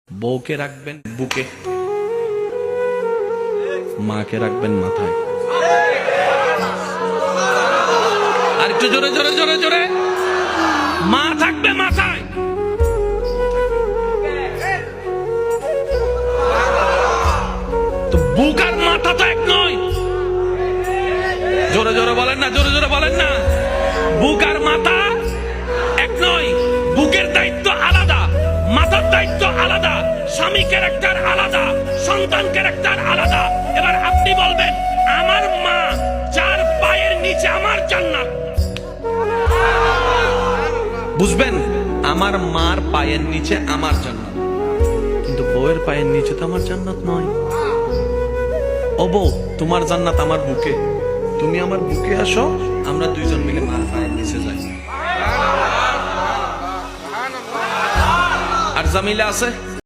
বউকে রাখবেন বুকে, মাকে রাখবেন মাথায়। আর একটু জোরে জোরে জোরে জোরে, মা থাকবে মাথায়। তো বুক আর মাথা তো এক নয়। জোরে জোরে বলেন না, জোরে জোরে বলেন না। বুক আর মাথা এক নয়। বুকের দায়িত্ব আলাদা, মাথার দায়িত্ব আলাদা, স্বামী ক্যারেক্টার আলাদা, সন্তান ক্যারেক্টার আলাদা। এবার আপনি বলবেন, আমার মা যার পায়ের নিচে আমার জান্নাত। বুঝবেন, আমার মার পায়ের নিচে আমার জান্নাত, কিন্তু বউয়ের পায়ের নিচে তো আমার জান্নাত নয়। ও বউ, তোমার জান্নাত আমার বুকে, তুমি আমার বুকে আসো, আমরা দুইজন মিলে মার পায়ের নিচে যাই। আর জামিলা আছে